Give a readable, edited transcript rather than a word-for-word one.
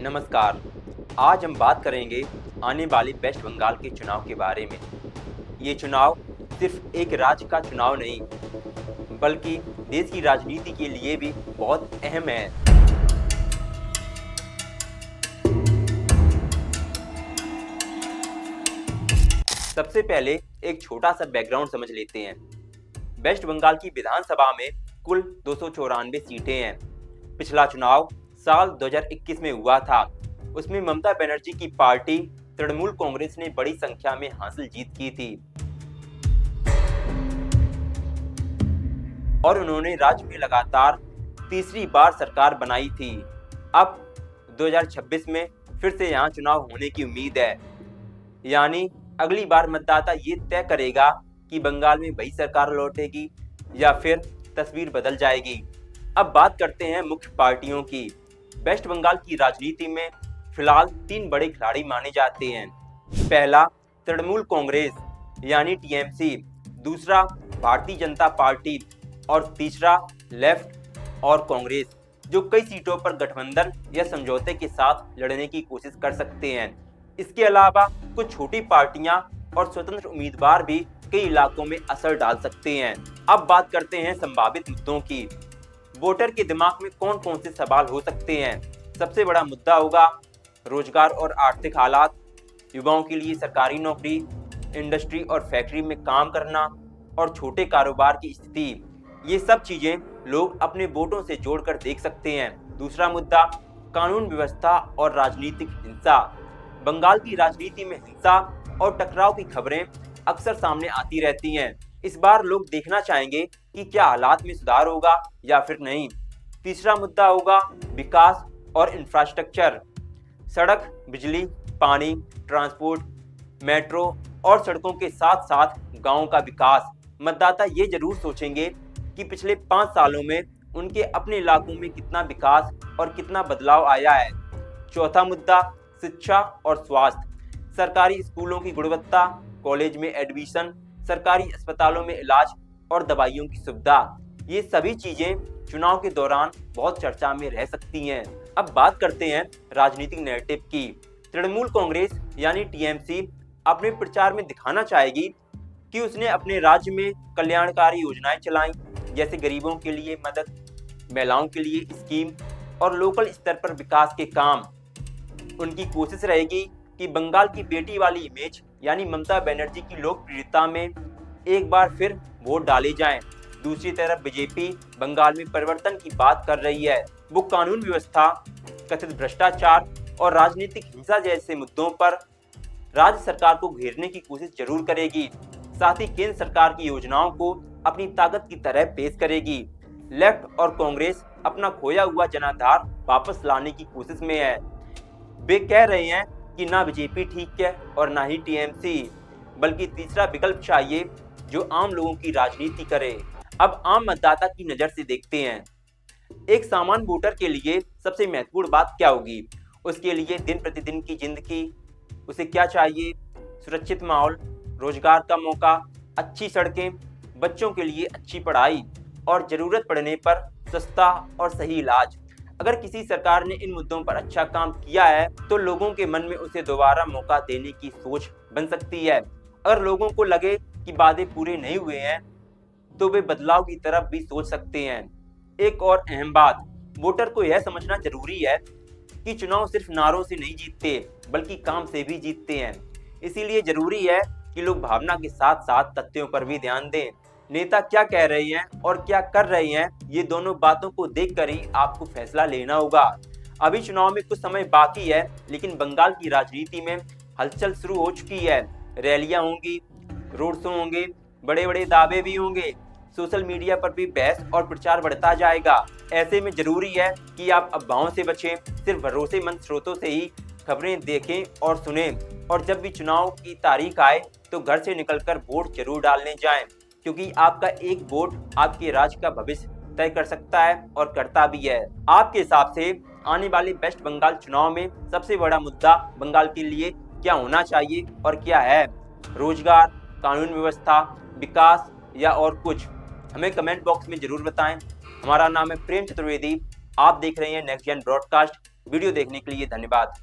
नमस्कार। आज हम बात करेंगे आने वाले वेस्ट बंगाल के चुनाव के बारे में। ये चुनाव सिर्फ एक राज्य का चुनाव नहीं, बल्कि देश की राजनीति के लिए भी बहुत अहम है। सबसे पहले एक छोटा सा बैकग्राउंड समझ लेते हैं। वेस्ट बंगाल की विधानसभा में कुल 294 सीटें हैं। पिछला चुनाव साल 2021 में हुआ था। उसमें ममता बनर्जी की पार्टी तृणमूल कांग्रेस ने बड़ी संख्या में हासिल जीत की थी और उन्होंने राज्य में लगातार तीसरी बार सरकार बनाई थी। अब 2026 में फिर से यहाँ चुनाव होने की उम्मीद है, यानी अगली बार मतदाता ये तय करेगा कि बंगाल में वही सरकार लौटेगी या फिर तस्वीर बदल जाएगी। अब बात करते हैं मुख्य पार्टियों की। वेस्ट बंगाल की राजनीति में फिलहाल 3 बड़े खिलाड़ी माने जाते हैं। पहला तृणमूल कांग्रेस यानी टीएमसी, दूसरा भारतीय जनता पार्टी और तीसरा लेफ्ट और कांग्रेस, जो कई सीटों पर गठबंधन या समझौते के साथ लड़ने की कोशिश कर सकते हैं। इसके अलावा कुछ छोटी पार्टियां और स्वतंत्र उम्मीदवार भी कई इलाकों में असर डाल सकते हैं। अब बात करते हैं संभावित मुद्दों की। वोटर के दिमाग में कौन कौन से सवाल हो सकते हैं? सबसे बड़ा मुद्दा होगा रोजगार और आर्थिक हालात, युवाओं के लिए सरकारी नौकरी, इंडस्ट्री और फैक्ट्री में काम करना और छोटे कारोबार की स्थिति। ये सब चीजें लोग अपने वोटों से जोड़कर देख सकते हैं। दूसरा मुद्दा कानून व्यवस्था और राजनीतिक हिंसा। बंगाल की राजनीति में हिंसा और टकराव की खबरें अक्सर सामने आती रहती हैं। इस बार लोग देखना चाहेंगे कि क्या हालात में सुधार होगा या फिर नहीं। तीसरा मुद्दा होगा विकास और इंफ्रास्ट्रक्चर। सड़क, बिजली, पानी, ट्रांसपोर्ट, मेट्रो और सड़कों के साथ साथ गांवों का विकास। मतदाता ये जरूर सोचेंगे कि पिछले 5 सालों में उनके अपने इलाकों में कितना विकास और कितना बदलाव आया है। चौथा मुद्दा शिक्षा और स्वास्थ्य। सरकारी स्कूलों की गुणवत्ता, कॉलेज में एडमिशन, सरकारी अस्पतालों में इलाज और दवाइयों की सुविधा। ये सभी चीजें चुनाव के दौरान बहुत चर्चा में रह सकती हैं। अब बात करते हैं राजनीतिक नैरेटिव की। तृणमूल कांग्रेस यानी टीएमसी अपने प्रचार में दिखाना चाहेगी कि उसने अपने राज्य में कल्याणकारी योजनाएं चलाई, जैसे गरीबों के लिए मदद, महिलाओं के लिए स्कीम और लोकल स्तर पर विकास के काम। उनकी कोशिश रहेगी कि बंगाल की बेटी वाली इमेज यानी ममता बनर्जी की लोकप्रियता में एक बार फिर वोट डाले जाएं। दूसरी तरफ बीजेपी बंगाल में परिवर्तन की बात कर रही है। वो कानून व्यवस्था, कथित भ्रष्टाचार और राजनीतिक हिंसा जैसे मुद्दों पर राज्य सरकार को घेरने की कोशिश जरूर करेगी। साथ ही केंद्र सरकार की योजनाओं को अपनी ताकत की तरह पेश करेगी। लेफ्ट और कांग्रेस अपना खोया हुआ जनाधार वापस लाने की कोशिश में है। वे कह रहे हैं कि ना बीजेपी ठीक है और ना ही टीएमसी, बल्कि तीसरा विकल्प चाहिए जो आम लोगों की राजनीति करे। अब आम मतदाता की नजर से देखते हैं। एक सामान्य वोटर के लिए सबसे महत्वपूर्ण बात क्या होगी? उसके लिए दिन प्रतिदिन की जिंदगी, उसे क्या चाहिए? सुरक्षित माहौल, रोजगार का मौका, अच्छी सड़कें, बच्चों के लिए अच्छी पढ़ाई और जरूरत पड़ने पर सस्ता और सही इलाज। अगर किसी सरकार ने इन मुद्दों पर अच्छा काम किया है तो लोगों के मन में उसे दोबारा मौका देने की सोच बन सकती है। अगर लोगों को लगे कि वादे पूरे नहीं हुए हैं तो वे बदलाव की तरफ भी सोच सकते हैं। एक और अहम बात, वोटर को यह समझना जरूरी है कि चुनाव सिर्फ नारों से नहीं जीतते, बल्कि काम से भी जीतते हैं। इसीलिए जरूरी है कि लोग भावना के साथ साथ तथ्यों पर भी ध्यान दें। नेता क्या कह रहे हैं और क्या कर रहे हैं, ये दोनों बातों को देखकर ही आपको फैसला लेना होगा। अभी चुनाव में कुछ समय बाकी है, लेकिन बंगाल की राजनीति में हलचल शुरू हो चुकी है। रैलियां होंगी, रोड शो होंगे, बड़े बड़े दावे भी होंगे। सोशल मीडिया पर भी बहस और प्रचार बढ़ता जाएगा। ऐसे में जरूरी है कि आप अफवाहों से बचें, सिर्फ भरोसेमंद स्रोतों से ही खबरें देखें और सुनें। और जब भी चुनाव की तारीख आए तो घर से निकलकर वोट जरूर डालने जाएं, क्योंकि आपका एक वोट आपके राज्य का भविष्य तय कर सकता है और करता भी है। आपके हिसाब से आने वाले वेस्ट बंगाल चुनाव में सबसे बड़ा मुद्दा बंगाल के लिए क्या होना चाहिए और क्या है? रोजगार, कानून व्यवस्था, विकास या और कुछ? हमें कमेंट बॉक्स में जरूर बताएं। हमारा नाम है प्रेम चतुर्वेदी। आप देख रहे हैं नेक्स्ट जेन ब्रॉडकास्ट। वीडियो देखने के लिए धन्यवाद।